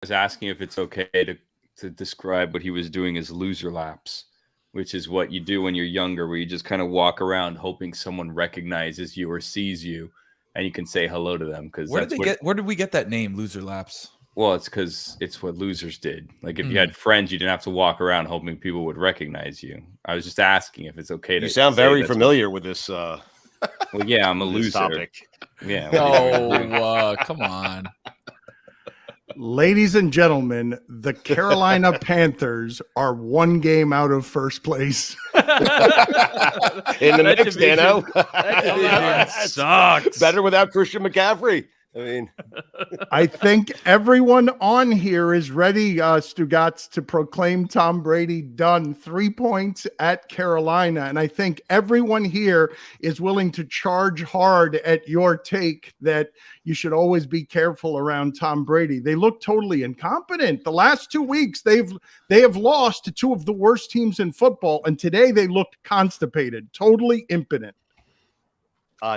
was asking if it's okay to describe what he was doing as loser laps, which is what you do when you're younger, where you just kind of walk around hoping someone recognizes you or sees you, and you can say hello to them. Because where did we get that name, loser laps? Well, it's because it's what losers did. Like if you had friends, you didn't have to walk around hoping people would recognize you. I was just asking if it's okay to. You sound very familiar with this. Well, yeah, I'm a loser. Topic. Yeah. Come on. Ladies and gentlemen, the Carolina Panthers are one game out of first place. In the mix, Dano. That sucks. Better without Christian McCaffrey. I mean, I think everyone on here is ready, Stugotz, to proclaim Tom Brady done. 3 points at Carolina. And I think everyone here is willing to charge hard at your take that you should always be careful around Tom Brady. They look totally incompetent. The last 2 weeks, they have lost to two of the worst teams in football. And today they looked constipated, totally impotent.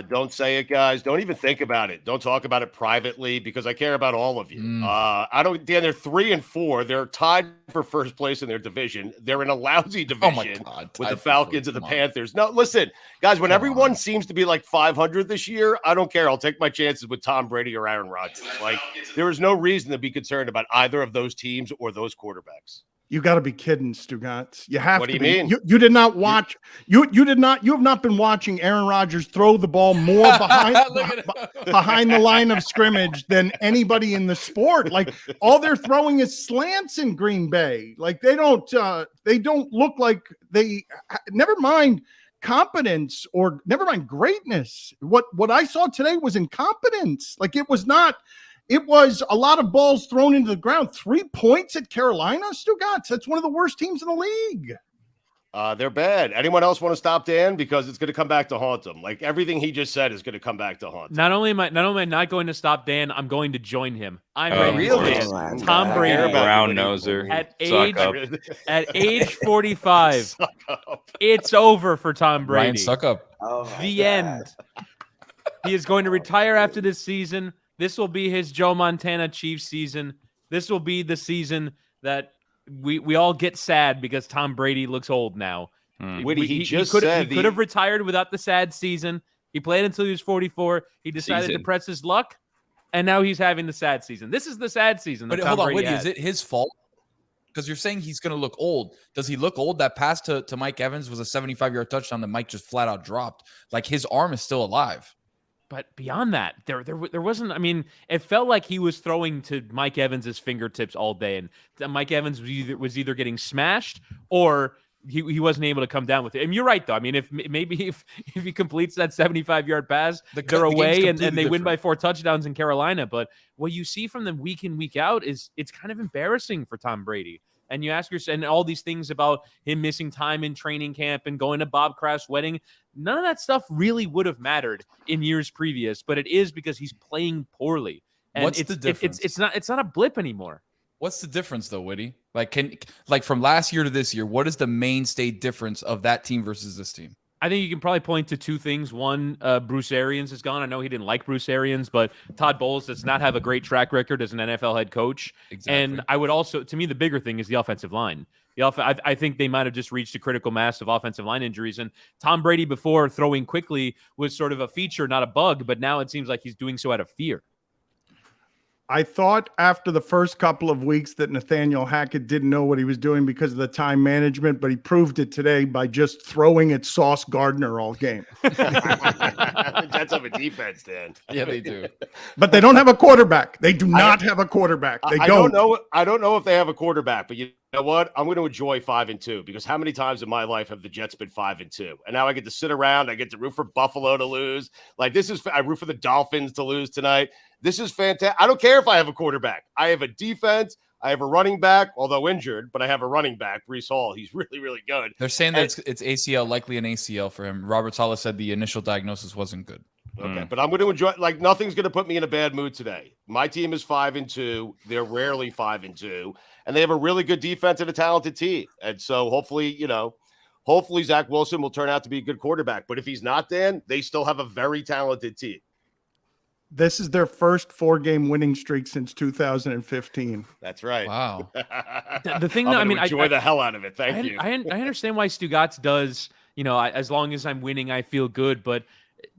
Don't say it, guys. Don't even think about it. Don't talk about it privately because I care about all of you. Dan, they're 3-4. They're tied for first place in their division. They're in a lousy division with the Falcons and the Panthers. No, listen, guys, when everyone seems to be like 500 this year, I don't care. I'll take my chances with Tom Brady or Aaron Rodgers. Like, there is no reason to be concerned about either of those teams or those quarterbacks. You got to be kidding, Stugotz. You have to. What do you mean? mean? You did not watch. You have not been watching Aaron Rodgers throw the ball more behind the line of scrimmage than anybody in the sport. Like all they're throwing is slants in Green Bay. Like they don't look like they. Never mind competence or never mind greatness. What I saw today was incompetence. Like it was not. It was a lot of balls thrown into the ground. 3 points at Carolina, Stugotz. That's one of the worst teams in the league. They're bad. Anyone else want to stop Dan? Because it's going to come back to haunt them. Like everything he just said is going to come back to haunt him. Not only am I not going to stop Dan, I'm going to join him. I'm ready really? Tom Brady, brown noser, at age 45. It's over for Tom Brady. Ryan, suck up. The end. He is going to retire after this season. This will be his Joe Montana Chiefs season. This will be the season that we all get sad because Tom Brady looks old now. He could have retired without the sad season. He played until he was 44. He decided to press his luck, and now he's having the sad season. This is the sad season. But hold on, is it his fault? Because you're saying he's going to look old. Does he look old? That pass to Mike Evans was a 75-yard touchdown that Mike just flat out dropped. Like his arm is still alive. But beyond that, there wasn't. I mean, it felt like he was throwing to Mike Evans's fingertips all day, and Mike Evans was either getting smashed or he wasn't able to come down with it. And you're right, though. I mean, if he completes that 75-yard pass, they're away and they win by 4 touchdowns in Carolina. But what you see from them week in, week out is it's kind of embarrassing for Tom Brady. And you ask yourself, and all these things about him missing time in training camp and going to Bob Kraft's wedding, none of that stuff really would have mattered in years previous, but it is because he's playing poorly. And what's the difference? It's not a blip anymore. What's the difference though, Whitty? Like from last year to this year, what is the mainstay difference of that team versus this team? I think you can probably point to 2 things. One, Bruce Arians is gone. I know he didn't like Bruce Arians, but Todd Bowles does not have a great track record as an NFL head coach. Exactly. And I would also, to me, the bigger thing is the offensive line. I think they might have just reached a critical mass of offensive line injuries. And Tom Brady, before throwing quickly, was sort of a feature, not a bug. But now it seems like he's doing so out of fear. I thought after the first couple of weeks that Nathaniel Hackett didn't know what he was doing because of the time management, but he proved it today by just throwing at Sauce Gardner all game. That's of a defense, Dan. Yeah, they do. But they don't have a quarterback. They do not have a quarterback. I don't know if they have a quarterback, but you know what? I'm going to enjoy 5-2 because how many times in my life have the Jets been 5-2? And now I get to sit around. I get to root for Buffalo to lose. Like I root for the Dolphins to lose tonight. This is fantastic. I don't care if I have a quarterback. I have a defense. I have a running back, although injured, but I have a running back, Breece Hall. He's really, really good. They're saying that it's ACL, likely an ACL for him. Robert Saleh said the initial diagnosis wasn't good. Okay, but I'm going to enjoy. Like nothing's going to put me in a bad mood today. My team is 5-2. They're rarely 5-2, and they have a really good defense and a talented team. And so hopefully Zach Wilson will turn out to be a good quarterback. But if he's not, Dan, they still have a very talented team. This is their first 4-game winning streak since 2015. That's right. Wow. The thing, I'm though, I gonna mean, enjoy the hell out of it. Thank you. I understand why Stugotz does, as long as I'm winning, I feel good. But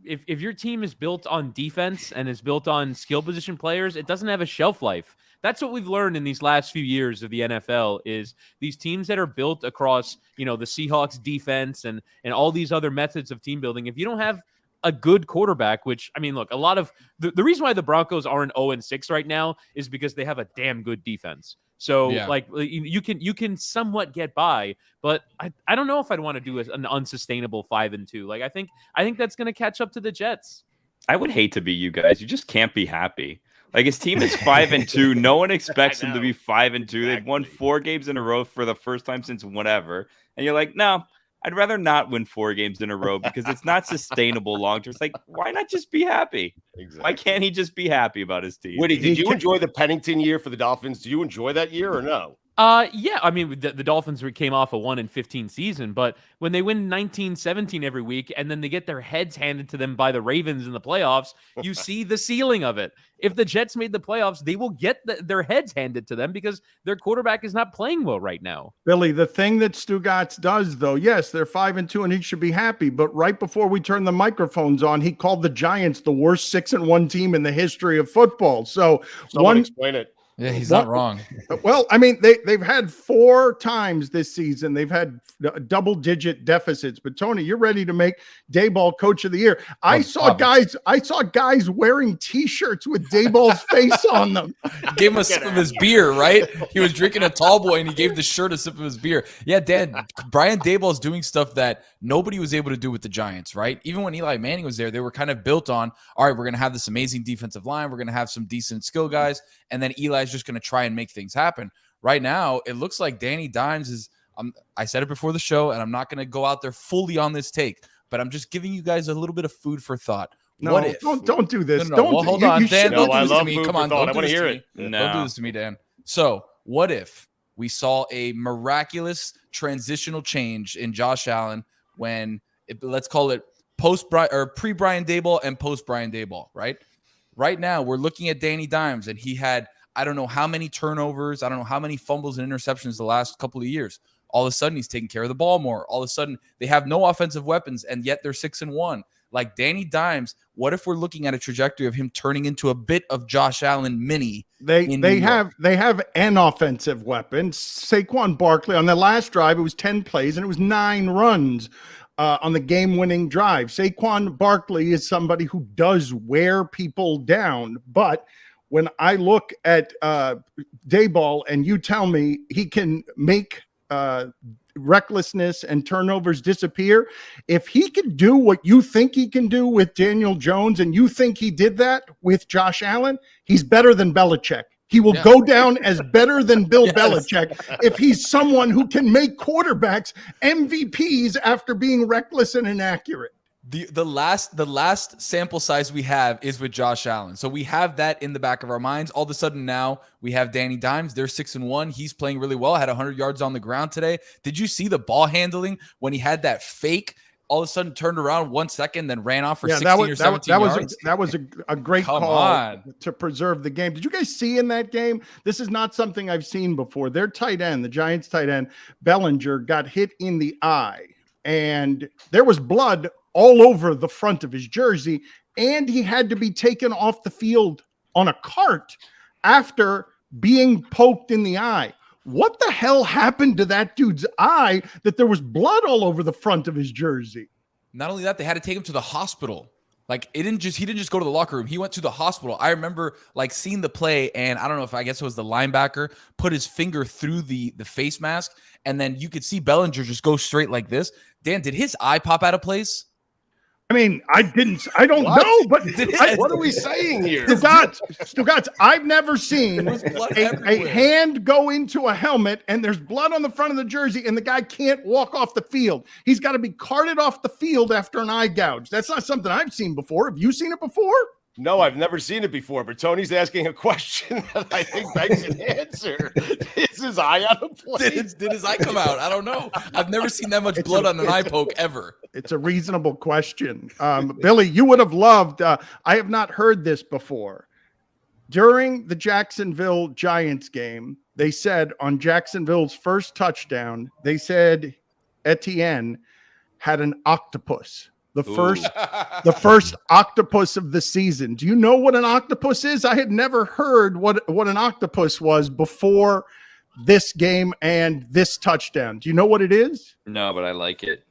if your team is built on defense and is built on skill position players, it doesn't have a shelf life. That's what we've learned in these last few years of the NFL is these teams that are built across, the Seahawks defense and all these other methods of team building. If you don't have a good quarterback, which, I mean, look, a lot of the reason why the Broncos aren't 0-6 right now is because they have a damn good defense. So like you can somewhat get by, but I don't know if I'd want to do an unsustainable 5-2. Like I think that's going to catch up to the Jets. I would hate to be you guys. You just can't be happy. Like his team is 5-2. No one expects them to be 5-2. Exactly. They've won 4 games in a row for the first time since whatever. And you're like, no, I'd rather not win 4 games in a row because it's not sustainable long term. It's like, why not just be happy? Exactly. Why can't he just be happy about his team? Woody, did you enjoy the Pennington year for the Dolphins? Do you enjoy that year or no? Yeah, I mean, the Dolphins came off a 1-15 season, but when they win 19-17 every week and then they get their heads handed to them by the Ravens in the playoffs, you see the ceiling of it. If the Jets made the playoffs, they will get their heads handed to them because their quarterback is not playing well right now. Billy, the thing that Stugotz does, though, yes, they're 5-2 and he should be happy, but right before we turn the microphones on, he called the Giants the worst 6-1 team in the history of football. So explain it. Yeah, he's not wrong. Well, I mean, they've had 4 times this season. They've had double-digit deficits. But Tony, you're ready to make Daboll Coach of the Year. I saw guys wearing T-shirts with Daboll's face on them. Gave him a sip of his beer, right? He was drinking a tall boy, and he gave the shirt a sip of his beer. Yeah, Dan, Brian Daboll is doing stuff that nobody was able to do with the Giants, right? Even when Eli Manning was there, they were kind of built on, all right, we're going to have this amazing defensive line. We're going to have some decent skill guys, and then Eli's just going to try and make things happen. Right now, it looks like Danny Dimes is I said it before the show, and I'm not going to go out there fully on this take, but I'm just giving you guys a little bit of food for thought. No, what if? Don't do this. No. Well, hold on, Dan. Don't do this to me. Come on, I want to hear it. Don't do this to me, Dan. So, what if we saw a miraculous transitional change in Josh Allen when let's call it pre-Brian Daboll and post-Brian Daboll, right? Right now, we're looking at Danny Dimes, and he had I don't know how many turnovers, I don't know how many fumbles and interceptions the last couple of years. All of a sudden, he's taking care of the ball more. All of a sudden, they have no offensive weapons, and yet they're 6-1. Like Danny Dimes, what if we're looking at a trajectory of him turning into a bit of Josh Allen mini? They have an offensive weapon. Saquon Barkley on the last drive, it was 10 plays and it was 9 runs on the game-winning drive. Saquon Barkley is somebody who does wear people down, but when I look at Daboll and you tell me he can make recklessness and turnovers disappear, if he can do what you think he can do with Daniel Jones and you think he did that with Josh Allen, he's better than Belichick. He will go down as better than Bill Belichick if he's someone who can make quarterbacks MVPs after being reckless and inaccurate. The last sample size we have is with Josh Allen. So we have that in the back of our minds. All of a sudden now we have Danny Dimes. They're 6-1. He's playing really well. Had 100 yards on the ground today. Did you see the ball handling when he had that fake? All of a sudden turned around 1 second, then ran off for 16 or 17 yards. That was a great call to preserve the game. Did you guys see in that game? This is not something I've seen before. Their tight end, the Giants tight end, Bellinger, got hit in the eye, and there was blood all over the front of his jersey, and he had to be taken off the field on a cart after being poked in the eye. What the hell happened to that dude's eye that there was blood all over the front of his jersey? Not only that, they had to take him to the hospital. Like he didn't just go to the locker room. He went to the hospital. I remember like seeing the play, and I don't know if I guess it was the linebacker put his finger through the face mask, and then you could see Bellinger just go straight like this. Dan, did his eye pop out of place? I mean, I don't know, but what are we saying here? Stugotz, I've never seen a hand go into a helmet and there's blood on the front of the jersey and the guy can't walk off the field. He's got to be carted off the field after an eye gouge. That's not something I've seen before. Have you seen it before? No, I've never seen it before, but Tony's asking a question that I think begs an answer. Is his eye on a plate? Did his eye come out? I don't know. I've never seen that much blood on an eye poke ever. It's a reasonable question. Billy, you would have loved, I have not heard this before. During the Jacksonville Giants game, they said on Jacksonville's first touchdown, they said Etienne had an octopus. The first octopus of the season. Do you know what an octopus is? I had never heard what an octopus was before this game and this touchdown. Do you know what it is? No, but I like it.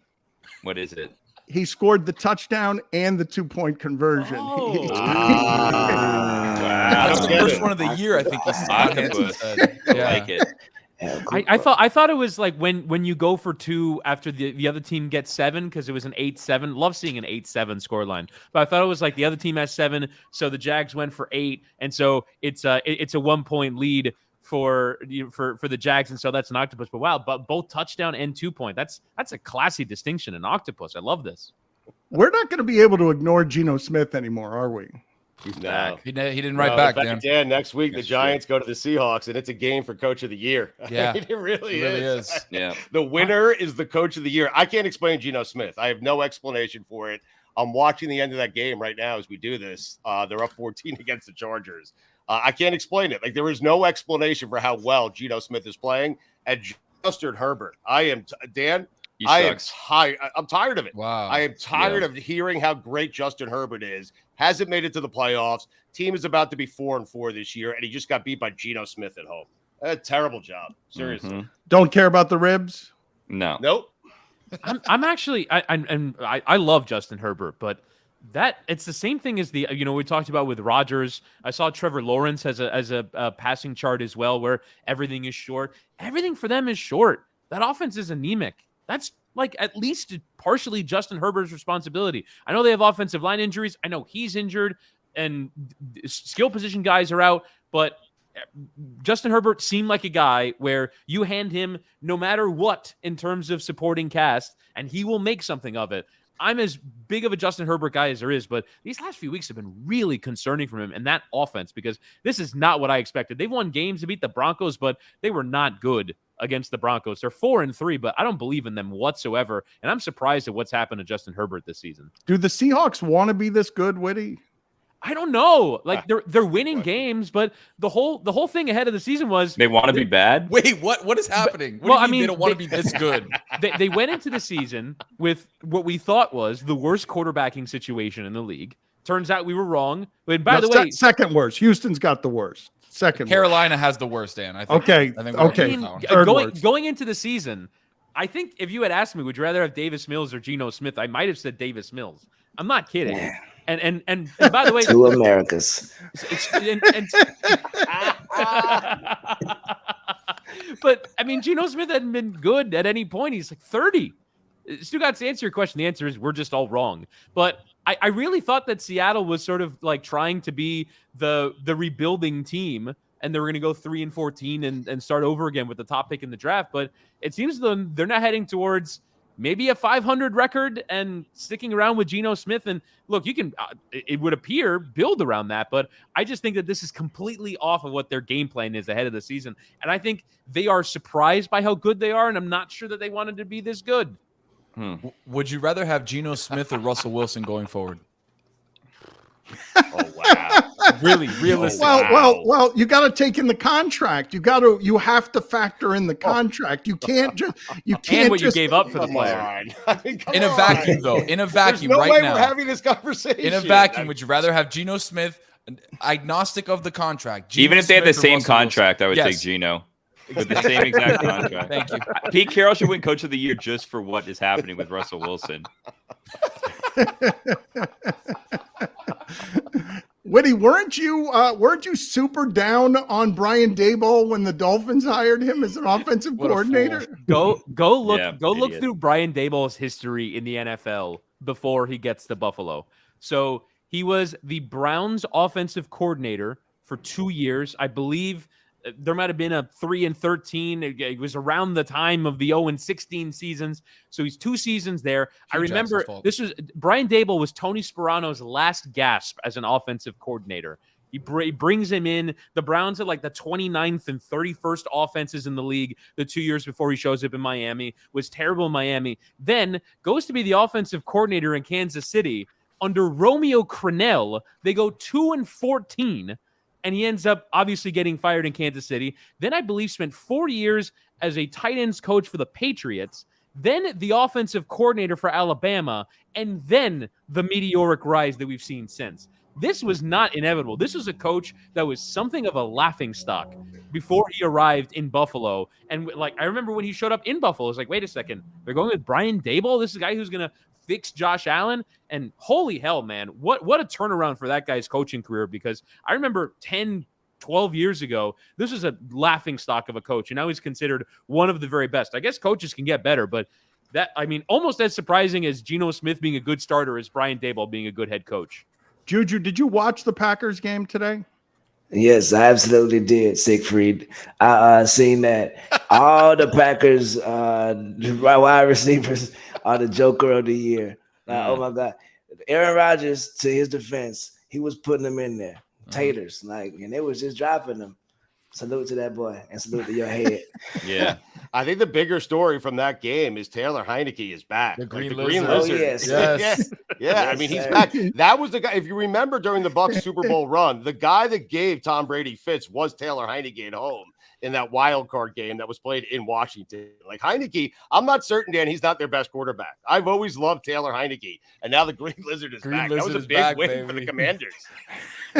What is it? He scored the touchdown and the 2-point conversion. Oh. That's the first one of the year, I think. Octopus. Yeah. I like it. I thought it was like when you go for 2 after the other team gets 7 because it was an 8-7. Love seeing an 8-7 scoreline, but I thought it was like the other team has 7, so the Jags went for 8, and so it's a 1-point lead for the Jags, and so that's an octopus. But wow, but both touchdown and 2-point. That's a classy distinction, an octopus. I love this. We're not going to be able to ignore Geno Smith anymore, are we? He's back. He didn't write back, Dan. Dan, next week the Giants go to the Seahawks, and it's a game for Coach of the Year. Yeah, it really is. Yeah. The winner is the Coach of the Year. I can't explain Geno Smith. I have no explanation for it. I'm watching the end of that game right now as we do this. They're up 14 against the Chargers. I can't explain it. Like, there is no explanation for how well Geno Smith is playing. And Justin Herbert, Dan, I'm tired of it. Wow. I am tired of hearing how great Justin Herbert is. Hasn't made it to the playoffs. Team is about to be 4-4 this year, and he just got beat by Geno Smith at home. A terrible job. Seriously. Mm-hmm. Don't care about the ribs? No. Nope. I'm actually I love Justin Herbert, but it's the same thing as we talked about with Rodgers. I saw Trevor Lawrence has a passing chart as well where everything is short. Everything for them is short. That offense is anemic. That's like at least partially Justin Herbert's responsibility. I know they have offensive line injuries. I know he's injured and skill position guys are out, but Justin Herbert seemed like a guy where you hand him no matter what in terms of supporting cast, and he will make something of it. I'm as big of a Justin Herbert guy as there is, but these last few weeks have been really concerning from him and that offense because this is not what I expected. They've won games to beat the Broncos, but they were not good against the Broncos. They're 4-3, but I don't believe in them whatsoever, and I'm surprised at what's happened to Justin Herbert this season. Do the Seahawks want to be this good, Whitty? I don't know. Like they're winning games, but the whole thing ahead of the season was They want to be bad? Wait, what is happening? Well, I they mean, don't want to be this good. They went into the season with what we thought was the worst quarterbacking situation in the league. Turns out we were wrong. But by the way, second worst. Houston's got the worst. Second Carolina has the worst, Dan. I think. Okay. I think Okay. Going into the season, I think if you had asked me, would you rather have Davis Mills or Geno Smith, I might have said Davis Mills. I'm not kidding. Yeah. And by the way, Two Americas. But I mean, Geno Smith hadn't been good at any point. He's like 30. Stugotz, to answer your question, the answer is we're just all wrong. But I really thought that Seattle was sort of like trying to be the rebuilding team, and they were going to go 3-14 and start over again with the top pick in the draft. But it seems they're not heading towards maybe a 500 record and sticking around with Geno Smith. And look, you can, it would appear, build around that. But I just think that this is completely off of what their game plan is ahead of the season. And I think they are surprised by how good they are. And I'm not sure that they wanted to be this good. Would you rather have Geno Smith or Russell Wilson going forward? Oh, wow. Really realistic. Well, you got to take in the contract. You have to factor in the contract. You can't just, and what you gave up for the player. I mean, In a vacuum, though. In a vacuum, There's no right way now. we're having this conversation. In a vacuum, would you rather have Geno Smith, agnostic of the contract? Geno Even if they had Smith the or same Russell contract, Wilson? I would Yes. take Geno. With the same exact contract. Thank you. Pete Carroll should win Coach of the Year just for what is happening with Russell Wilson. Whitty, weren't you super down on Brian Daboll when the Dolphins hired him as an offensive What a coordinator? fool. Go look Yeah, look idiot. through Brian Daboll's history in the NFL before he gets to Buffalo. So he was the Browns offensive coordinator for 2 years. I believe There might have been a 3-13. It was around the time of the 0-16 seasons. So he's 2 seasons there. I remember Brian Daboll was Tony Sperano's last gasp as an offensive coordinator. He brings him in. The Browns are like the 29th and 31st offenses in the league the 2 years before he shows up in Miami. Was terrible in Miami. Then goes to be the offensive coordinator in Kansas City. Under Romeo Crennel, they go 2-14, and he ends up obviously getting fired in Kansas City. Then I believe spent 4 years as a tight ends coach for the Patriots. Then the offensive coordinator for Alabama, and then the meteoric rise that we've seen since. This was not inevitable. This was a coach that was something of a laughingstock before he arrived in Buffalo. And like, I remember when he showed up in Buffalo, I was like, wait a second, they're going with Brian Daboll? This is a guy who's going to fix Josh Allen? And holy hell, man, what a turnaround for that guy's coaching career, because I remember 10, 12 years ago, this was a laughingstock of a coach, and now he's considered one of the very best. I guess coaches can get better, but almost as surprising as Geno Smith being a good starter is Brian Daboll being a good head coach. Juju, did you watch the Packers game today? Yes, I absolutely did, Siegfried. I seen that all the Packers wide receivers are the Joker of the year. Oh my God. Aaron Rodgers, to his defense, he was putting them in there. Taters, and they was just dropping them. Salute to that boy and salute to your head. Yeah. I think the bigger story from that game is Taylor Heineke is back. The Green Lizard. Oh, yes. Yes. Yeah. I mean, he's back. That was the guy. If you remember during the Bucs Super Bowl run, the guy that gave Tom Brady fits was Taylor Heineke at home in that wild card game that was played in Washington. Like Heineke, I'm not certain, Dan, he's not their best quarterback. I've always loved Taylor Heineke, and now the Green Lizard is back. That was a big win for the Commanders.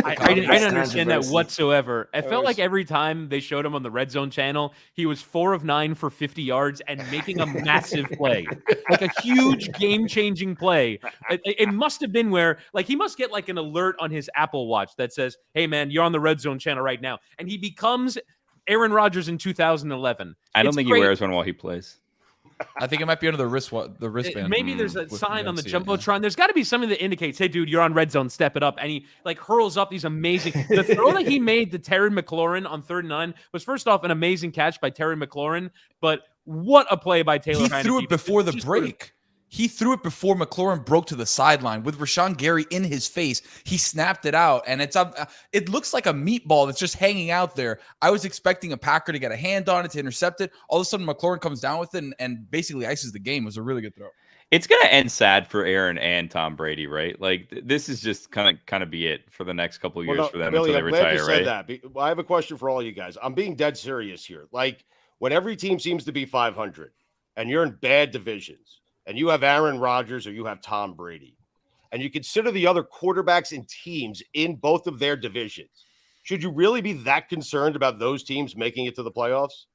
I didn't understand that whatsoever. I felt like every time they showed him on the Red Zone channel, he was 4 of 9 for 50 yards and making a massive play, like a huge game-changing play. It must have been where, he must get an alert on his Apple Watch that says, "Hey man, you're on the Red Zone channel right now," and he becomes Aaron Rodgers in 2011. I don't think he wears one while he plays. I think it might be under the wristband. Maybe there's a sign on the Jumbotron. There's got to be something that indicates, hey, dude, you're on Red Zone, step it up. And he hurls up these amazing. The throw that he made to Terry McLaurin on 3rd and 9 was first off an amazing catch by Terry McLaurin, but what a play by Taylor Heineke. He threw it before the break. He threw it before McLaurin broke to the sideline with Rashawn Gary in his face. He snapped it out, and it looks like a meatball that's just hanging out there. I was expecting a Packer to get a hand on it to intercept it. All of a sudden, McLaurin comes down with it and basically ices the game. It was a really good throw. It's gonna end sad for Aaron and Tom Brady, right? This is just kind of be it for the next couple of years for them until they retire, right? I have a question for all you guys. I'm being dead serious here. When every team seems to be 500, and you're in bad divisions, and you have Aaron Rodgers or you have Tom Brady, and you consider the other quarterbacks and teams in both of their divisions, should you really be that concerned about those teams making it to the playoffs?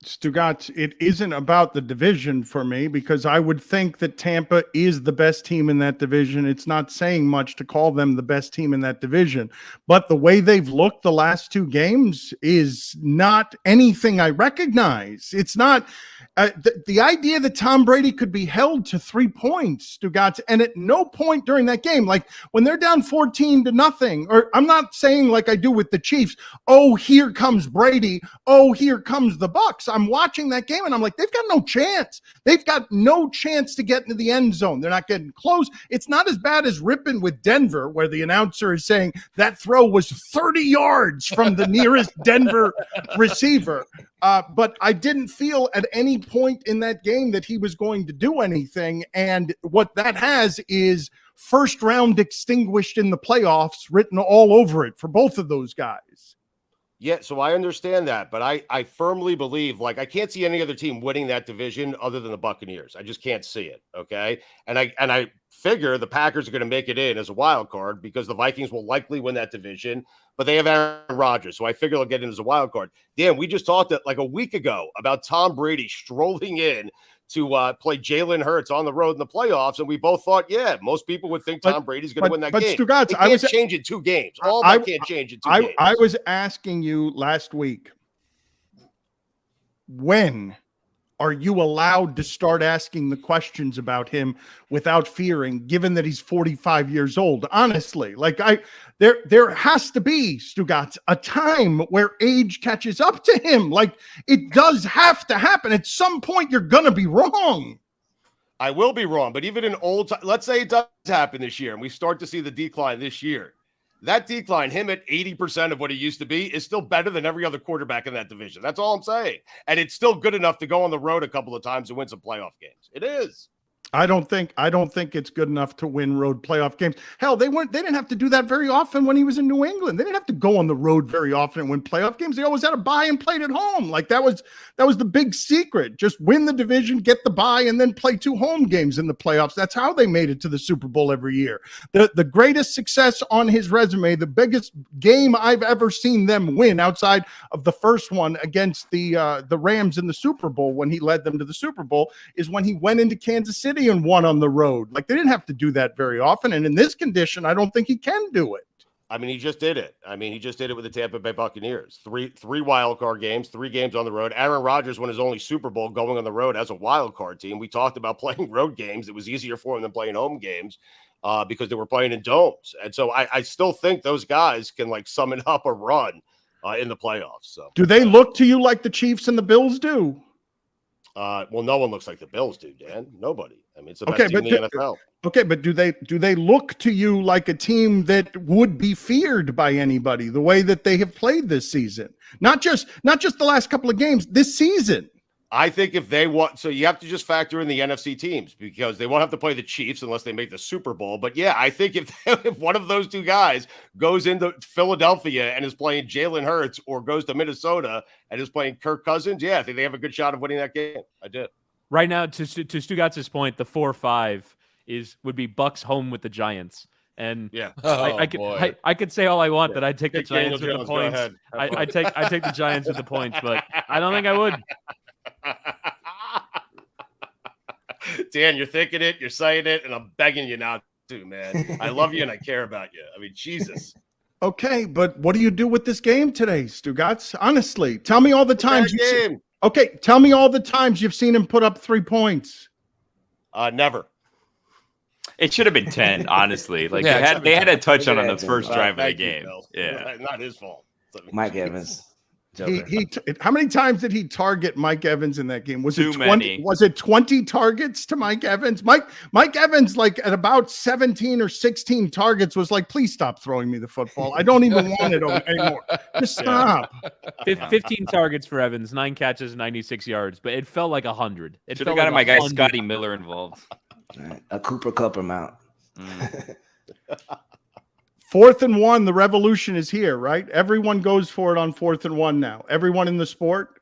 Stugotz, it isn't about the division for me, because I would think that Tampa is the best team in that division. It's not saying much to call them the best team in that division, but the way they've looked the last 2 games is not anything I recognize. It's not the idea that Tom Brady could be held to 3 points, Stugotz, and at no point during that game, when they're down 14-0, or I'm not saying like I do with the Chiefs, oh, here comes Brady, oh, here comes the Bucs. I'm watching that game and I'm like, they've got no chance. They've got no chance to get into the end zone. They're not getting close. It's not as bad as ripping with Denver, where the announcer is saying that throw was 30 yards from the nearest Denver receiver. But I didn't feel at any point in that game that he was going to do anything. And what that has is first round extinguished in the playoffs written all over it for both of those guys. Yeah, so I understand that, but I firmly believe, I can't see any other team winning that division other than the Buccaneers. I just can't see it, okay? And I figure the Packers are going to make it in as a wild card because the Vikings will likely win that division, but they have Aaron Rodgers, so I figure they'll get in as a wild card. Dan, we just talked a week ago about Tom Brady strolling in to play Jalen Hurts on the road in the playoffs, and we both thought, yeah, most people would think Tom Brady's going to win that game. Stugotz, I can't change in 2 games. All that can't change in 2 games. I was asking you last week, when are you allowed to start asking the questions about him without fearing, given that he's 45 years old? Honestly, like there has to be, Stugotz, a time where age catches up to him. Like, it does have to happen. At some point, you're going to be wrong. I will be wrong, but even in old time, let's say it does happen this year and we start to see the decline this year. That decline, him at 80% of what he used to be, is still better than every other quarterback in that division. That's all I'm saying. And it's still good enough to go on the road a couple of times and win some playoff games. It is. I don't think it's good enough to win road playoff games. Hell, they didn't have to do that very often when he was in New England. They didn't have to go on the road very often and win playoff games. They always had a bye and played at home. Like, that was the big secret. Just win the division, get the bye, and then play 2 home games in the playoffs. That's how they made it to the Super Bowl every year. The greatest success on his resume, the biggest game I've ever seen them win outside of the first one against the Rams in the Super Bowl when he led them to the Super Bowl, is when he went into Kansas City and won on the road. Like, they didn't have to do that very often. And in this condition, I don't think he can do it. I mean, he just did it. He just did it with the Tampa Bay Buccaneers. Three wild card games, 3 games on the road. Aaron Rodgers won his only Super Bowl going on the road as a wild card team. We talked about playing road games. It was easier for him than playing home games because they were playing in domes. And so I still think those guys can, like, summon up a run in the playoffs. So, do they look to you like the Chiefs and the Bills do? Well, no one looks like the Bills do, Dan. Nobody. I mean, it's the best team in the NFL. Okay, but do they look to you like a team that would be feared by anybody the way that they have played this season? Not just the last couple of games, this season. I think if they want, so you have to just factor in the NFC teams because they won't have to play the Chiefs unless they make the Super Bowl. But yeah, I think if one of those 2 guys goes into Philadelphia and is playing Jalen Hurts, or goes to Minnesota and is playing Kirk Cousins, yeah, I think they have a good shot of winning that game. I did. Right now, to Stugotz's point, the 4-5 would be Bucks home with the Giants. And yeah, I could say all I want that I'd take the Giants with the points. I take the Giants with the points, but I don't think I would. Dan, you're thinking it, you're saying it, and I'm begging you not to, man. I love you and I care about you. I mean, Jesus. Okay, but what do you do with this game today, Stugotz? Honestly, tell me all the times tell me all the times you've seen him put up 3 points. Never. It should have been 10, honestly. Like, they had a touchdown on the first drive of the game. Yeah, not his fault. Mike Evans. How many times did he target Mike Evans in that game? Was Too it 20? many. Was it 20 targets to Mike Evans? Mike Evans, like, at about 17 or 16 targets, was like, please stop throwing me the football. I don't even want it anymore. Just stop. 15 targets for Evans, 9 catches, 96 yards, but it felt like 100. It should felt have gotten like my guy 100. Scotty Miller involved. Right. A Cooper Kupp amount. 4th and 1, the revolution is here, right? Everyone goes for it on 4th and 1 now. Everyone in the sport.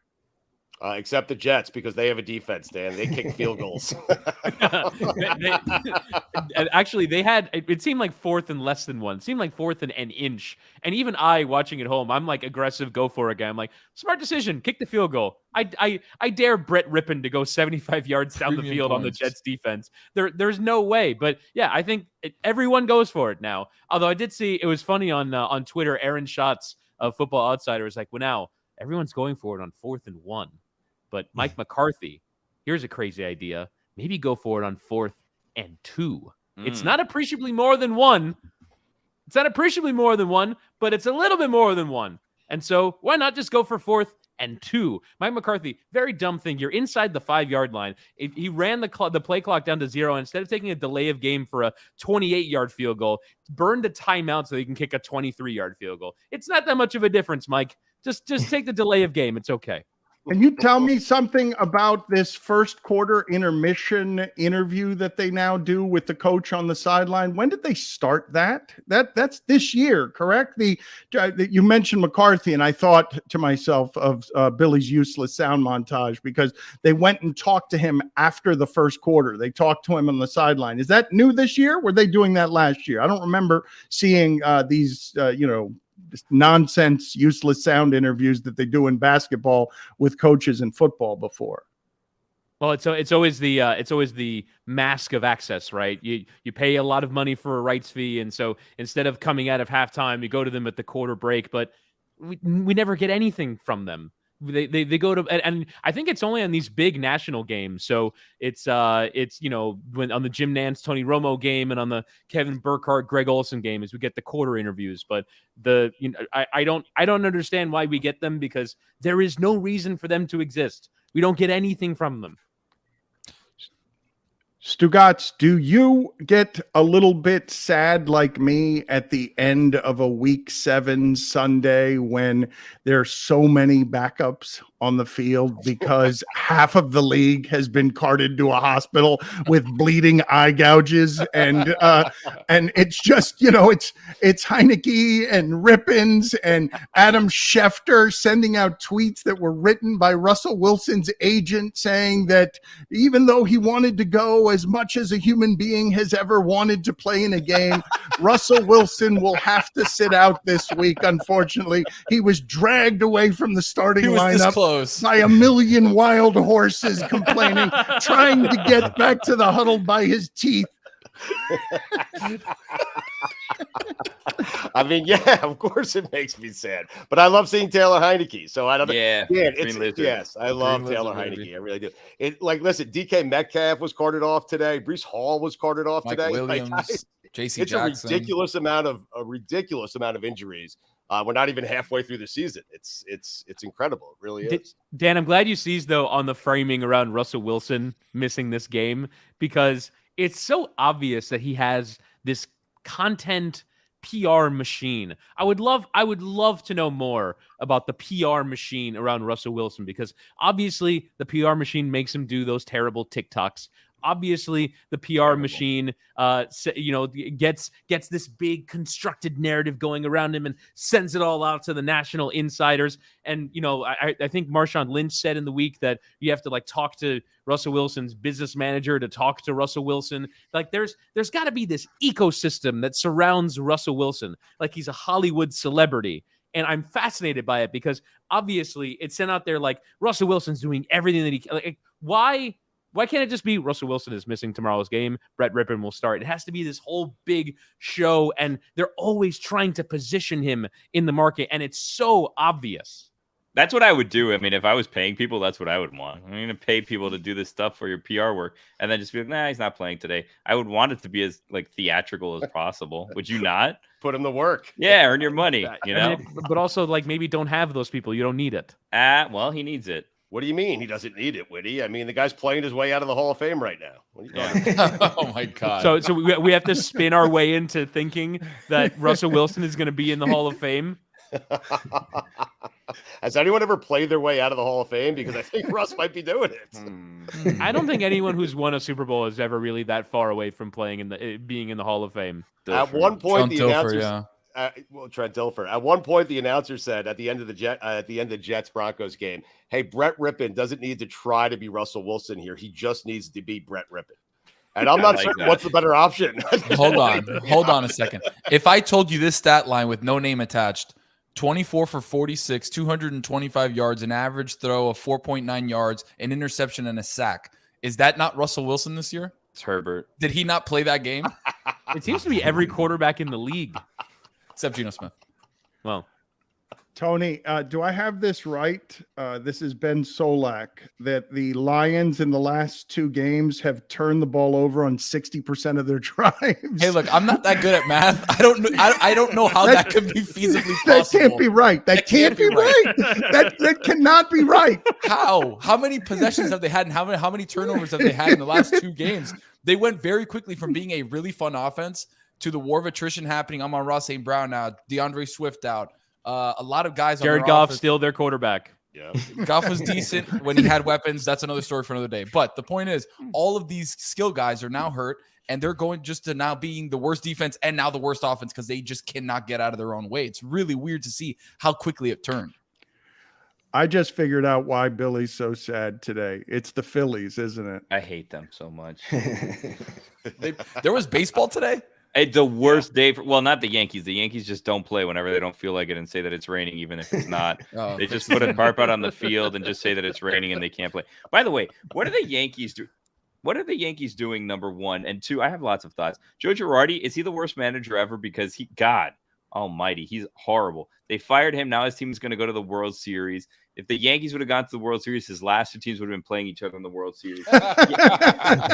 Except the Jets, because they have a defense, Dan. They kick field goals. Actually, they had, it seemed like 4th and less than 1. It seemed like 4th and an inch. And even I, watching at home, I'm like, aggressive, go for it guy. I'm like, smart decision, kick the field goal. I dare Brett Rippon to go 75 yards down the field on the Jets defense. There's no way. But yeah, I think everyone goes for it now. Although I did see, it was funny on Twitter, Aaron Schatz of Football Outsider was like, well, now everyone's going for it on 4th and 1. But Mike McCarthy, here's a crazy idea. Maybe go for it on 4th and 2. It's not appreciably more than 1. It's not appreciably more than 1, but it's a little bit more than 1. And so why not just go for 4th and 2? Mike McCarthy, very dumb thing. You're inside the 5-yard line. He ran the play clock down to 0. And instead of taking a delay of game for a 28-yard field goal, burned a timeout so he can kick a 23-yard field goal. It's not that much of a difference, Mike. Just take the delay of game. It's okay. Can you tell me something about this first quarter intermission interview that they now do with the coach on the sideline? When did they start that? That's this year, correct? You mentioned McCarthy, and I thought to myself of Billy's useless sound montage because they went and talked to him after the first quarter. They talked to him on the sideline. Is that new this year? Were they doing that last year? I don't remember seeing these, nonsense, useless sound interviews that they do in basketball with coaches in football before. Well, it's always the mask of access, right? You pay a lot of money for a rights fee, and so instead of coming out of halftime, you go to them at the quarter break. But we never get anything from them. They go to, and I think it's only on these big national games. So it's when on the Jim Nantz Tony Romo game and on the Kevin Burkhardt Greg Olsen game is we get the quarter interviews. But I don't understand why we get them, because there is no reason for them to exist. We don't get anything from them. Stugotz, do you get a little bit sad like me at the end of a Week 7 Sunday when there's so many backups on the field because half of the league has been carted to a hospital with bleeding eye gouges, and it's just, it's Heineke and Rippins and Adam Schefter sending out tweets that were written by Russell Wilson's agent saying that even though he wanted to go as much as a human being has ever wanted to play in a game, Russell Wilson will have to sit out this week. Unfortunately, he was dragged away from the starting lineup by a million wild horses complaining, trying to get back to the huddle by his teeth. I mean, yeah, of course it makes me sad, but I love seeing Taylor Heineke. So I don't know. Yeah, yes, I love Taylor Heineke. I really do. Listen, DK Metcalf was carted off today. Breece Hall was carted off today. Williams, JC it's Jackson. a ridiculous amount of injuries. We're not even halfway through the season. It's incredible. It really is. Dan, I'm glad you seized though on the framing around Russell Wilson missing this game, because it's so obvious that he has this content PR machine. I would love to know more about the PR machine around Russell Wilson, because obviously the PR machine makes him do those terrible TikToks. Obviously, the PR machine, gets this big constructed narrative going around him and sends it all out to the national insiders. And I think Marshawn Lynch said in the week that you have to talk to Russell Wilson's business manager to talk to Russell Wilson. There's got to be this ecosystem that surrounds Russell Wilson, like he's a Hollywood celebrity. And I'm fascinated by it, because obviously it's sent out there like Russell Wilson's doing everything that he can. Why can't it just be Russell Wilson is missing tomorrow's game, Brett Rippon will start? It has to be this whole big show, and they're always trying to position him in the market, and it's so obvious. That's what I would do. I mean, if I was paying people, that's what I would want. I'm going to pay people to do this stuff for your PR work, and then just be like, nah, he's not playing today. I would want it to be as theatrical as possible. Would you not? Put him to work. Yeah, earn your money, but also maybe don't have those people. You don't need it. Well, he needs it. What do you mean he doesn't need it, Whitty? I mean, the guy's playing his way out of the Hall of Fame right now. What are you talking about? Oh, my God. So we have to spin our way into thinking that Russell Wilson is going to be in the Hall of Fame? Has anyone ever played their way out of the Hall of Fame? Because I think Russ might be doing it. I don't think anyone who's won a Super Bowl is ever really that far away from being in the Hall of Fame. At one point, the announcers... Trent Dilfer. At one point, the announcer said at the end of the Jets Broncos game, "Hey, Brett Rippon doesn't need to try to be Russell Wilson here. He just needs to be Brett Rippon." And I'm not certain what's the better option. Hold on a second. If I told you this stat line with no name attached, 24 for 46, 225 yards, an average throw of 4.9 yards, an interception and a sack, is that not Russell Wilson this year? It's Herbert. Did he not play that game? It seems to be every quarterback in the league. Except Geno Smith. Well, Tony, do I have this right? This is Ben Solak, that the Lions in the last 2 games have turned the ball over on 60% of their drives. Hey, look, I'm not that good at math. I don't know how that could be feasibly possible. That can't be right. That can't be right. That cannot be right. How? How many possessions have they had, and how many turnovers have they had in the last 2 games? They went very quickly from being a really fun offense to the war of attrition happening. I'm on Ross St. Brown now. DeAndre Swift out. A lot of guys. Jared Goff still their quarterback. Yeah, Goff was decent when he had weapons. That's another story for another day. But the point is, all of these skill guys are now hurt, and they're going just to now being the worst defense and now the worst offense because they just cannot get out of their own way. It's really weird to see how quickly it turned. I just figured out why Billy's so sad today. It's the Phillies, isn't it? I hate them so much. There was baseball today? It's the worst day for, not the Yankees. The Yankees just don't play whenever they don't feel like it and say that it's raining, even if it's not. They just put a tarp out on the field and just say that it's raining and they can't play. By the way, what are the Yankees do? What are the Yankees doing, number one? And two, I have lots of thoughts. Joe Girardi, is he the worst manager ever? Because almighty. He's horrible. They fired him. Now his team is going to go to the World Series. If the Yankees would have gone to the World Series, his last two teams would have been playing each other in the World Series.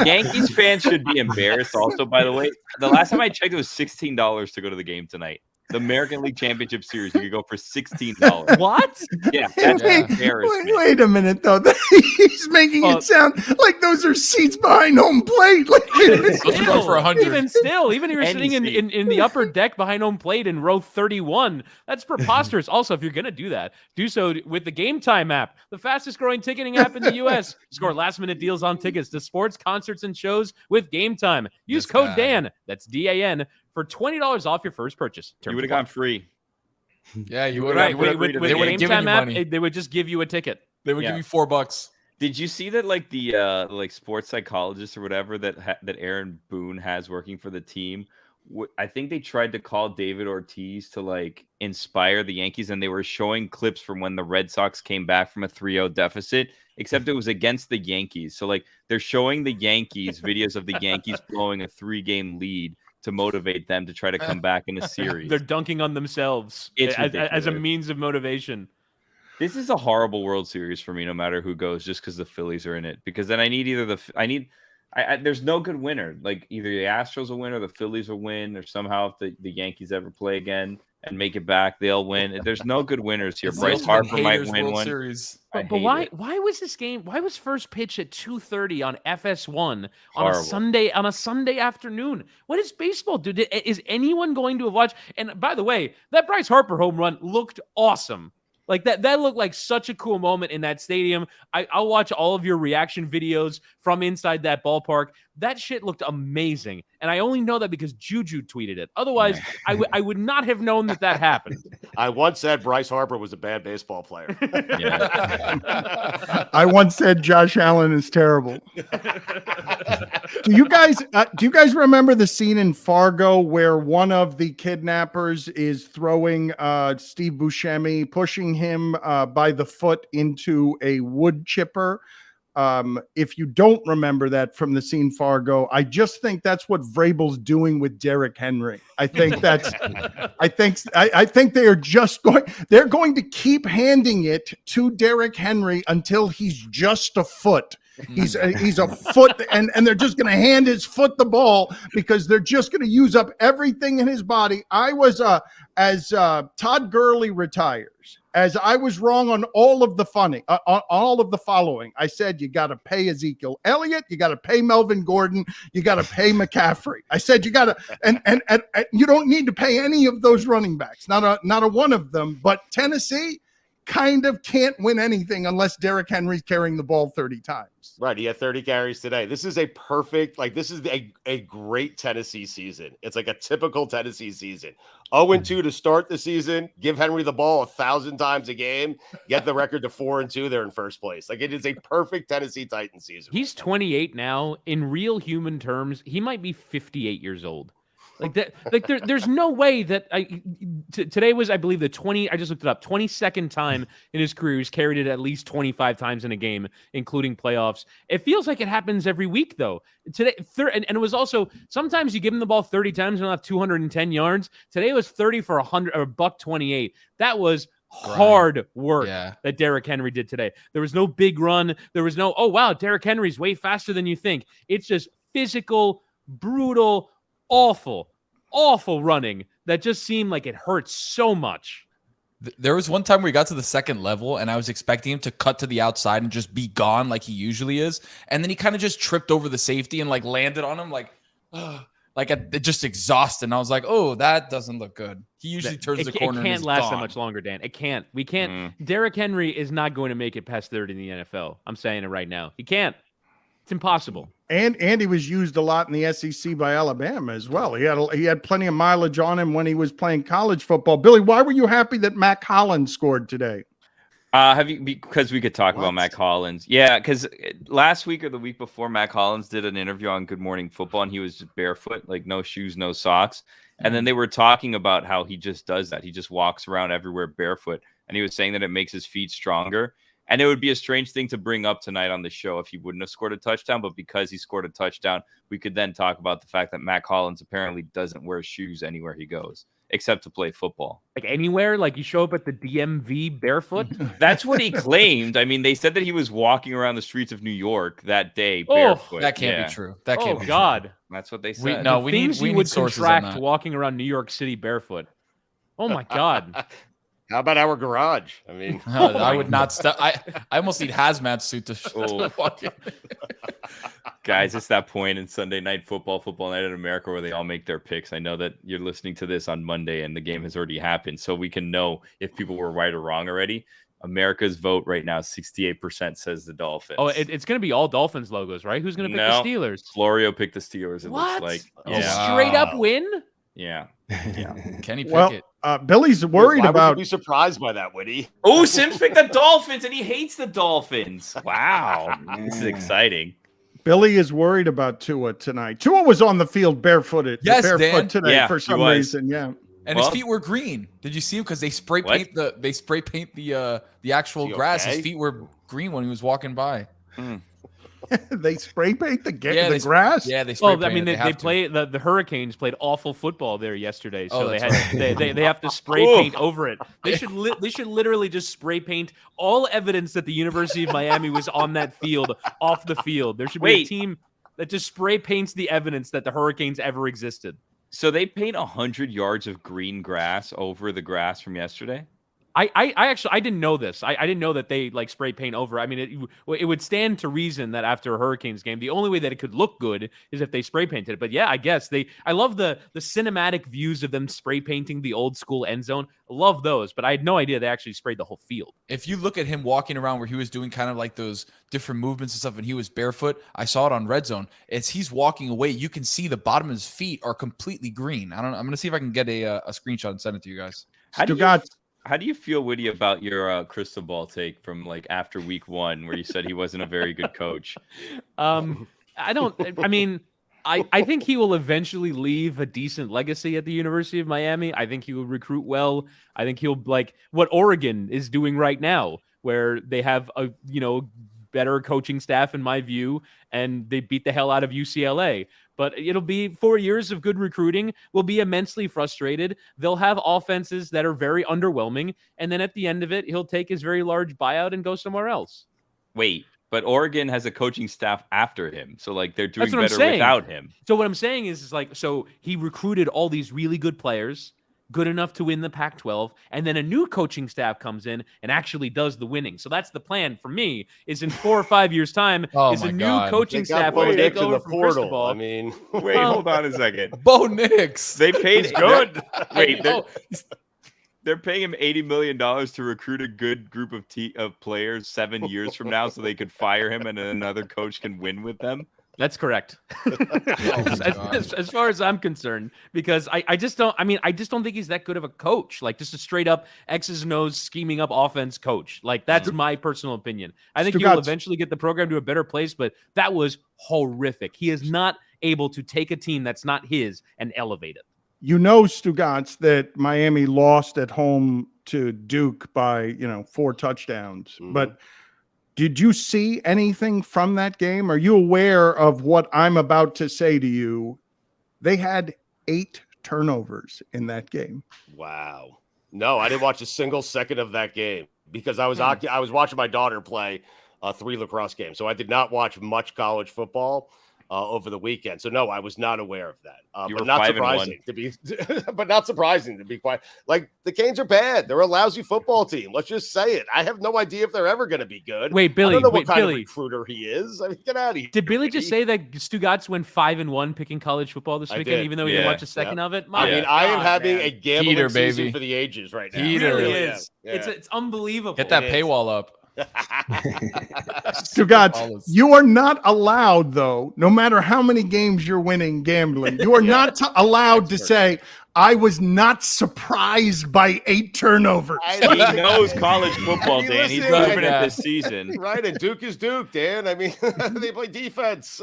Yankees fans should be embarrassed also, by the way. The last time I checked, it was $16 to go to the game tonight. The American League Championship Series, you could go for $16. What? Yeah, that's embarrassment. Wait a minute, though. He's making it sound like those are seats behind home plate. Like, Those are going for 100. Even still, even if you're Any sitting in the upper deck behind home plate in row 31, that's preposterous. Also, if you're going to do that, do so with the Game Time app, the fastest growing ticketing app in the U.S. Score last minute deals on tickets to sports, concerts, and shows with Game Time. Use code DAN, that's DAN, for $20 off your first purchase. You would have gone free. Yeah, you would Right, have. with They would Game have given Time you app, money. they would just give you a ticket. They would give you $4. Did you see that, like the like sports psychologist or whatever that Aaron Boone has working for the team? I think they tried to call David Ortiz to like inspire the Yankees, and they were showing clips from when the Red Sox came back from a 3-0 deficit, except it was against the Yankees. So like they're showing the Yankees videos of the Yankees blowing a 3-game lead to motivate them to try to come back in a series. They're dunking on themselves as a means of motivation. This is a horrible World Series for me, no matter who goes, just because the Phillies are in it. Because then I need either there's no good winner. Like either the Astros will win or the Phillies will win, or somehow if the Yankees ever play again and make it back, they'll win. There's no good winners here. It's Bryce the Harper ultimate might haters win World one. Series. But why was this game? Why was first pitch at 2:30 on FS1 on a Sunday afternoon? What is baseball do? Is anyone going to have watched? And by the way, that Bryce Harper home run looked awesome. Like that looked like such a cool moment in that stadium. I'll watch all of your reaction videos from inside that ballpark. That shit looked amazing. And I only know that because Juju tweeted it. Otherwise, I would not have known that happened. I once said Bryce Harper was a bad baseball player. I once said Josh Allen is terrible. Do you guys remember the scene in Fargo where one of the kidnappers is throwing Steve Buscemi, pushing him by the foot into a wood chipper? If you don't remember that from the scene Fargo, I just think that's what Vrabel's doing with Derrick Henry. I think they are they're going to keep handing it to Derrick Henry until he's just a foot. He's a foot, and they're just going to hand his foot the ball because they're just going to use up everything in his body. I was as Todd Gurley retires, as I was wrong on all of the following. I said you got to pay Ezekiel Elliott, you got to pay Melvin Gordon, you got to pay McCaffrey. I said you got to, and you don't need to pay any of those running backs, not a one of them. But Tennessee kind of can't win anything unless Derrick Henry's carrying the ball 30 times. Right. He had 30 carries today. This is a great Tennessee season. It's like a typical Tennessee season. 0-2 to start the season. Give Henry the ball 1,000 times a game. Get the record to 4-2. They're in first place. Like, it is a perfect Tennessee Titans season. He's 28 now. In real human terms, he might be 58 years old. Like that, like there's no way that today was, I believe, I just looked it up, 22nd time in his career he's carried it at least 25 times in a game, including playoffs. It feels like it happens every week though. Today, and it was also, sometimes you give him the ball 30 times and he'll have 210 yards. Today it was 30 for 100 or $128. That was hard work that Derrick Henry did today. There was no big run. There was no, oh wow, Derrick Henry's way faster than you think. It's just physical, brutal, awful running that just seemed like it hurts so much. There was one time where he got to the second level and I was expecting him to cut to the outside and just be gone like he usually is. And then he kind of just tripped over the safety and like landed on him just exhausted. And I was like, oh, that doesn't look good. He usually turns the corner. It can't last that much longer, Dan. It can't. We can't. Derrick Henry is not going to make it past 30 in the NFL. I'm saying it right now. He can't. It's impossible. And he was used a lot in the SEC by Alabama as well. He had plenty of mileage on him when he was playing college football. Billy, why were you happy that Mac Hollins scored today? Because we could talk about Mac Hollins. Yeah, because last week or the week before, Mac Hollins did an interview on Good Morning Football, and he was just barefoot, like no shoes, no socks. And then they were talking about how he just does that. He just walks around everywhere barefoot. And he was saying that it makes his feet stronger. And it would be a strange thing to bring up tonight on the show if he wouldn't have scored a touchdown. But because he scored a touchdown, we could then talk about the fact that Mac Hollins apparently doesn't wear shoes anywhere he goes. except to play football. Like anywhere, like you show up at the DMV barefoot. That's what he claimed. I mean, they said that he was walking around the streets of New York that day Oh, barefoot. That can't be true. That can't Oh be God. That's what they We- said. no, The we things need you would sources on contract that. walking around New York City barefoot. Oh my God. How about our garage? I mean, true. I would not step. I almost need hazmat suit to Oh. walk in. Guys, it's that point in Sunday Night Football Night in America, where they all make their picks. I know that you're listening to this on Monday and the game has already happened, so we can know if people were right or wrong already. America's vote right now, 68% says the Dolphins. Oh, it's going to be all Dolphins logos, right? Who's going to pick No. the Steelers? Florio picked the Steelers, it What? looks like. A Yeah. straight up win? Yeah. Kenny Well, Pickett. Billy's worried why would about. you be surprised by that, Woody? Oh, Sims picked the Dolphins and he hates the Dolphins. Wow. This is exciting. Billy is worried about Tua tonight. Tua was on the field barefooted. Yes, barefoot Dan. today Yeah, for he some was. reason. Yeah. And Well- his feet were green. Did you see him? Because they spray What? paint the actual Is he grass. okay? His feet were green when he was walking by. They spray paint the Yeah, the grass. Yeah, they spray Well, I mean, painted. they have to. play the Hurricanes played awful football there yesterday, so Oh, they that's had they have to spray Ooh. paint over it. They should literally just spray paint all evidence that the University of Miami was on that field off the field. There should be a Wait. team that just spray paints the evidence that the Hurricanes ever existed. So they paint 100 yards of green grass over the grass from yesterday? I actually I didn't know this. I didn't know that they like spray paint over. I mean, it would stand to reason that after a Hurricanes game, the only way that it could look good is if they spray painted it. But yeah, I guess I love the cinematic views of them spray painting the old school end zone. I love those, but I had no idea they actually sprayed the whole field. If you look at him walking around where he was doing kind of like those different movements and stuff, and he was barefoot, I saw it on Red Zone. As he's walking away, you can see the bottom of his feet are completely green. I'm gonna see if I can get a screenshot and send it to you guys. How do you feel, Woody, about your crystal ball take from like after week 1 where you said he wasn't a very good coach? I mean, I think he will eventually leave a decent legacy at the University of Miami. I think he will recruit well. I think he'll like what Oregon is doing right now, where they have a better coaching staff in my view, and they beat the hell out of UCLA. But it'll be 4 years of good recruiting. We'll be immensely frustrated. They'll have offenses that are very underwhelming. And then at the end of it, he'll take his very large buyout and go somewhere else. Wait, but Oregon has a coaching staff after him. So like they're doing That's what I'm better saying. without him. So what I'm saying is like, so he recruited all these really good players, good enough to win the Pac-12, and then a new coaching staff comes in and actually does the winning. So that's the plan for me, is in 4 or 5 years' time, Oh is my a new God. coaching They staff got Bo will take Nix in over the from portal. Cristobal. I mean, Wait, hold on a second. Bo Nix. They paid good. Wait, know. they're paying him $80 million to recruit a good group of players 7 years from now, so they could fire him and another coach can win with them. That's correct. God. as far as I'm concerned, because I just don't think he's that good of a coach. Like just a straight up X's and O's scheming up offense coach. Like that's my personal opinion. I think he'll Stugotz. eventually get the program to a better place, but that was horrific. He is not able to take a team that's not his and elevate it. You know, Stugotz, that Miami lost at home to Duke by 4 touchdowns. Mhm. But did you see anything from that game? Are you aware of what I'm about to say to you? They had 8 turnovers in that game. Wow. No, I didn't watch a single second of that game because I was watching my daughter play 3 lacrosse games. So I did not watch much college football over the weekend. So no, I was not aware of that. You But were not 5-1. surprising to be, but not surprising to be quite. Like the Canes are bad. They're a lousy football team. Let's just say it. I have no idea if they're ever going to be good. Wait, I Billy, don't know what kind of Billy, recruiter he is. I mean, get out of here. did Billy just say that Stugotz went 5-1 picking college football this I weekend, did. even though he Yeah. didn't watch a second of it? I My mean, I am God, having man. a gambling Heater, season baby. for the ages right now. It Heater. really Yeah. is. Yeah. It's unbelievable. Get that It is. paywall up. Stugotz, you are not allowed, though, no matter how many games you're winning gambling, you are not allowed to say, I was not surprised by 8 turnovers. He knows college football, I mean, Dan. He's listen, proven like, it this season. Right, and Duke is Duke, Dan. I mean, they play defense.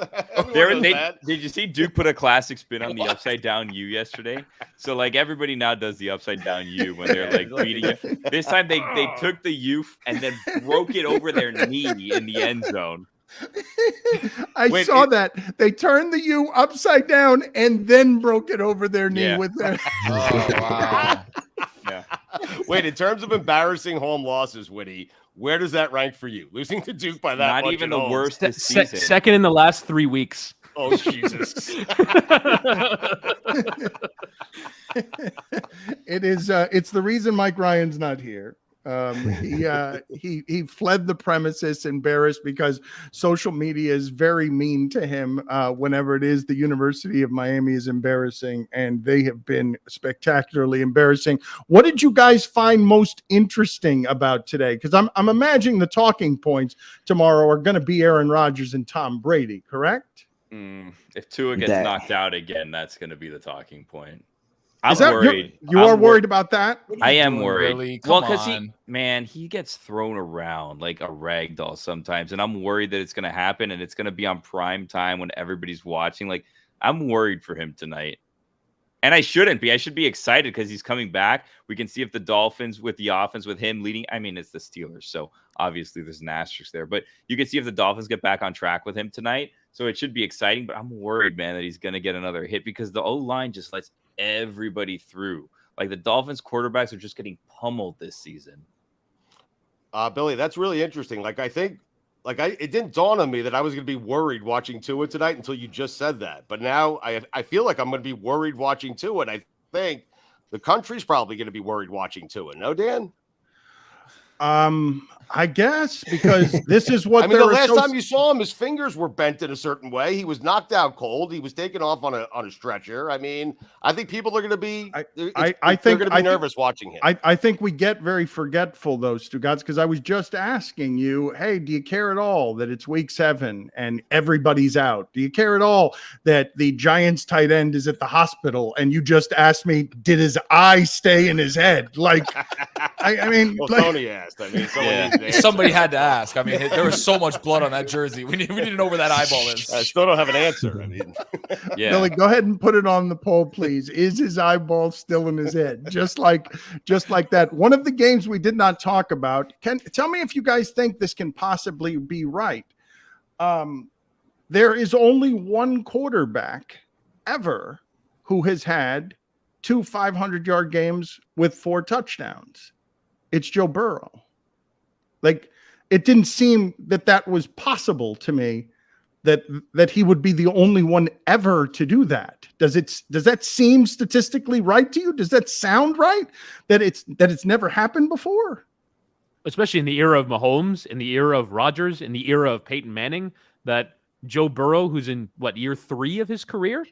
Did you see Duke put a classic spin on the upside down U yesterday? So like everybody now does the upside down U when they're like beating you. This time they took the U and then broke it over their knee in the end zone. Wait, saw that. They turned the U upside down and then broke it over their knee with their. Oh, wow. Yeah. Wait, in terms of embarrassing home losses, Whitty, where does that rank for you? Losing to Duke by that Not much even at the home. worst this season. Second in the last 3 weeks. Oh, Jesus. It is. It's the reason Mike Ryan's not here. He fled the premises embarrassed because social media is very mean to him whenever it is the University of Miami is embarrassing, and they have been spectacularly embarrassing. What did you guys find most interesting about today? Because I'm imagining the talking points tomorrow are going to be Aaron Rodgers and Tom Brady, correct? If Tua gets knocked out again, that's going to be the talking point. I'm Is that, worried. You are worried about that? I am worried. Really? Well, Come because on. he gets thrown around like a rag doll sometimes, and I'm worried that it's going to happen, and it's going to be on prime time when everybody's watching. Like, I'm worried for him tonight, and I shouldn't be. I should be excited because he's coming back. We can see if the Dolphins with the offense with him leading. I mean, it's the Steelers, so obviously there's an asterisk there, but you can see if the Dolphins get back on track with him tonight. So it should be exciting, but I'm worried, man, that he's going to get another hit because the O-line just lets everybody through. Like, the Dolphins quarterbacks are just getting pummeled this season. Billy, that's really interesting. Like, I think, it didn't dawn on me that I was going to be worried watching Tua tonight until you just said that. But now I feel like I'm going to be worried watching Tua, and I think the country's probably going to be worried watching Tua. No, Dan? I guess because this is what I mean, the last time you saw him, his fingers were bent in a certain way. He was knocked out cold. He was taken off on a stretcher. I mean, I think people are going to be. I think they're going to be nervous watching him. I think we get very forgetful, though, Stugotz, because I was just asking you, hey, do you care at all that it's week 7 and everybody's out? Do you care at all that the Giants tight end is at the hospital? And you just asked me, did his eye stay in his head? Like, I mean, well, like, Tony asked. I mean, Somebody had to ask. I mean, there was so much blood on that jersey. We need to know where that eyeball is. I still don't have an answer. I mean, yeah. Billy, go ahead and put it on the poll, please. Is his eyeball still in his head? Just like that. One of the games we did not talk about. Tell me if you guys think this can possibly be right. There is only one quarterback ever who has had 2 500-yard games with 4 touchdowns. It's Joe Burrow. Like, it didn't seem that was possible to me, that he would be the only one ever to do that. Does that seem statistically right to you? Does that sound right? That it's never happened before? Especially in the era of Mahomes, in the era of Rodgers, in the era of Peyton Manning, that Joe Burrow, who's in year 3 of his career,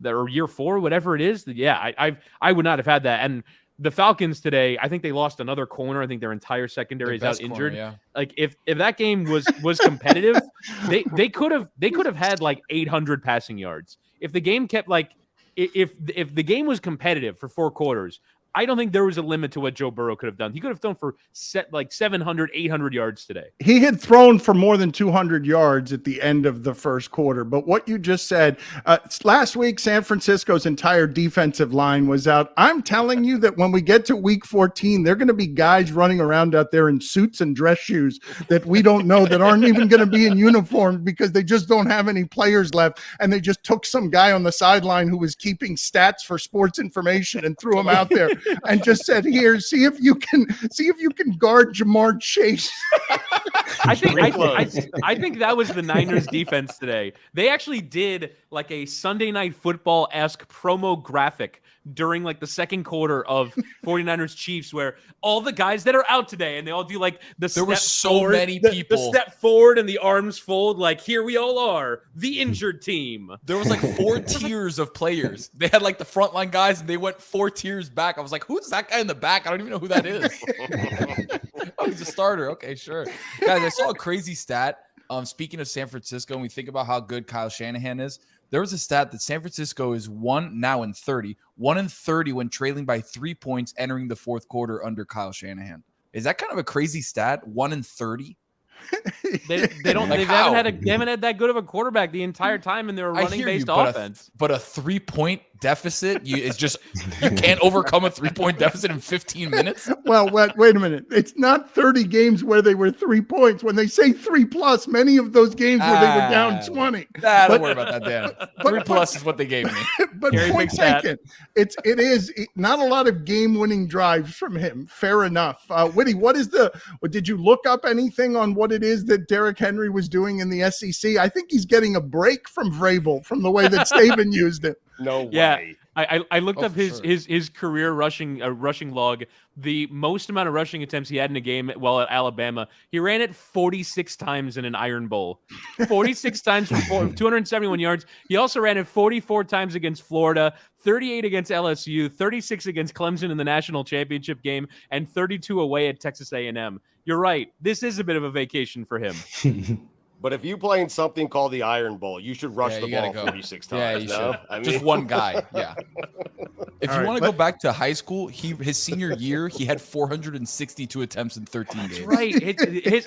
or year 4, whatever it is, I would not have had that. And the Falcons today, I think they lost another corner. I think their entire secondary is out injured. Corner, yeah. Like, if that game was competitive, they could have had like 800 passing yards. If the game kept if the game was competitive for 4 quarters, I don't think there was a limit to what Joe Burrow could have done. He could have thrown for 700, 800 yards today. He had thrown for more than 200 yards at the end of the first quarter. But what you just said, last week, San Francisco's entire defensive line was out. I'm telling you that when we get to week 14, they're going to be guys running around out there in suits and dress shoes that we don't know, that aren't even going to be in uniform because they just don't have any players left. And they just took some guy on the sideline who was keeping stats for Sports Information and threw him out there. And just said, "Here, see if you can guard Jamar Chase." I think that was the Niners defense today. They actually did like a Sunday Night Football-esque promo graphic during like the second quarter of 49ers Chiefs, where all the guys that are out today, and they all do like there were so many people, the step forward and the arms fold, like, here we all are, the injured team. There was like 4 tiers of players. They had like the frontline guys, and they went 4 tiers back. I was like, who's that guy in the back? I don't even know who that is. Oh, he's a starter. Okay, sure. Guys, I saw a crazy stat. Speaking of San Francisco, and we think about how good Kyle Shanahan is, there was a stat that San Francisco is 1 in 30 when trailing by 3 points entering the fourth quarter under Kyle Shanahan. Is that kind of a crazy stat? 1 in 30? They haven't had that good of a quarterback the entire time, and they're a running based offense. But a 3-point deficit, you can't overcome a 3-point deficit in 15 minutes. Well, wait a minute. It's not 30 games where they were 3 points. When they say 3+, many of those games where they were down 20. Don't worry about that, Dan. 3+ is what they gave me. But point taken. It is not a lot of game-winning drives from him. Fair enough. Whitty, did you look up anything on what it is that Derrick Henry was doing in the SEC? I think he's getting a break from Vrabel from the way that Saban used it. No way. Yeah, I looked up his career rushing log. The most amount of rushing attempts he had in a game while at Alabama, he ran it 46 times in an Iron Bowl. 46 times for 271 yards. He also ran it 44 times against Florida, 38 against LSU, 36 against Clemson in the national championship game, and 32 away at Texas A&M. You're right. This is a bit of a vacation for him. But if you play in something called the Iron Bowl, you should rush the ball 46 times. Yeah, you should. I mean, just one guy. Yeah. If you want to go back to high school, his senior year, he had 462 attempts in 13 games. Right.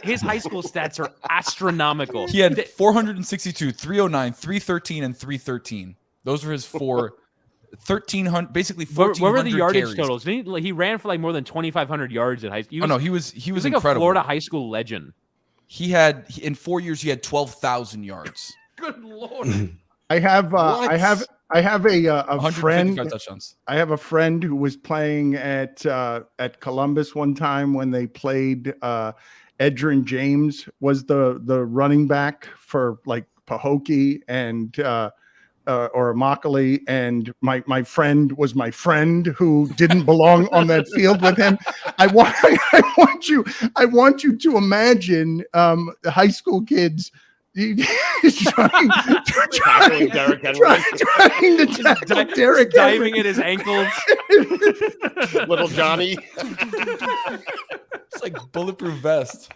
His high school stats are astronomical. He had 462, 309, 313, and 313. Those were his 1,300, basically 1,400 What were the yardage carries. totals? He ran for like more than 2,500 yards at high school. He was like incredible. A Florida high school legend. In 4 years, he had 12,000 yards. Good Lord. I have a friend. Touchdowns. I have a friend who was playing at Columbus one time when they played. Edgerrin James was the running back for like Pahokee and or Immokalee, and my friend was my friend who didn't belong on that field with him. I want you to imagine the high school kids trying to tackle Derrick diving at his ankles. Little Johnny. It's like bulletproof vest.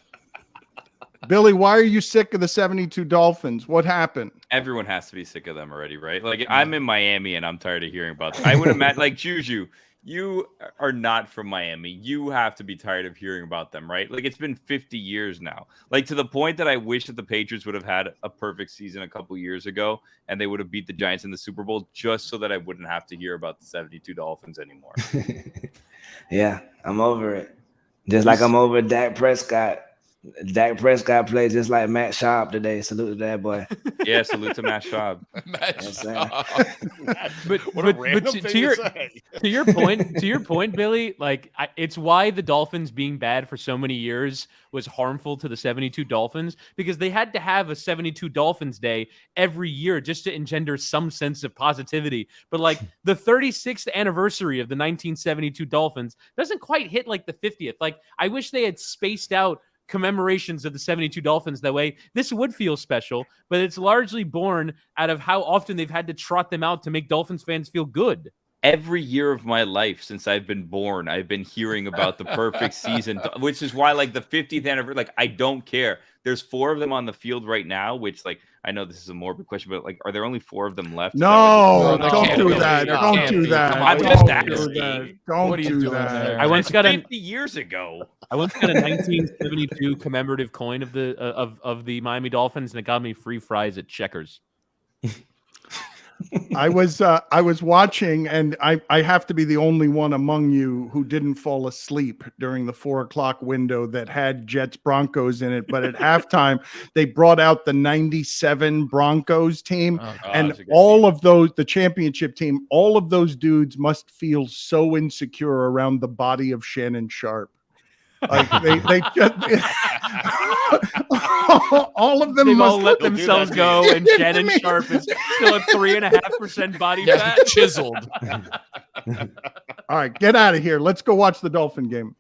Billy, why are you sick of the 72 Dolphins? What happened? Everyone has to be sick of them already, right? Like, I'm in Miami and I'm tired of hearing about them. I would imagine, like, Juju, you are not from Miami. You have to be tired of hearing about them, right? Like, it's been 50 years now. Like, to the point that I wish that the Patriots would have had a perfect season a couple years ago and they would have beat the Giants in the Super Bowl just so that I wouldn't have to hear about the 72 Dolphins anymore. Yeah, I'm over it. Just like I'm over Dak Prescott. Dak Prescott played just like Matt Schaub today. Salute to that boy. Yeah, salute to Matt Schaub. To your point, Billy, like it's why the Dolphins being bad for so many years was harmful to the 72 Dolphins, because they had to have a 72 Dolphins day every year just to engender some sense of positivity. But like the 36th anniversary of the 1972 Dolphins doesn't quite hit like the 50th. Like I wish they had spaced out commemorations of the 72 Dolphins that way. This would feel special, but it's largely born out of how often they've had to trot them out to make Dolphins fans feel good. Every year of my life since I've been born, I've been hearing about the perfect season, which is why, like, the 50th anniversary, like, I don't care. There's 4 of them on the field right now, which, like, I know this is a morbid question, but, like, are there only 4 of them left? No, don't do that. Don't do that. I'm just asking. Don't do that. I once got 50 years ago. I once got a 1972 commemorative coin of the Miami Dolphins, and it got me free fries at Checkers. I was watching, and I have to be the only one among you who didn't fall asleep during the 4:00 window that had Jets Broncos in it. But at halftime, they brought out the '97 Broncos team, and all of those, the championship team, all of those dudes must feel so insecure around the body of Shannon Sharp. Like they just all of them They've must all let themselves go, and Shannon Sharp is still at 3.5% body fat. Chiseled. All right, get out of here. Let's go watch the Dolphin game.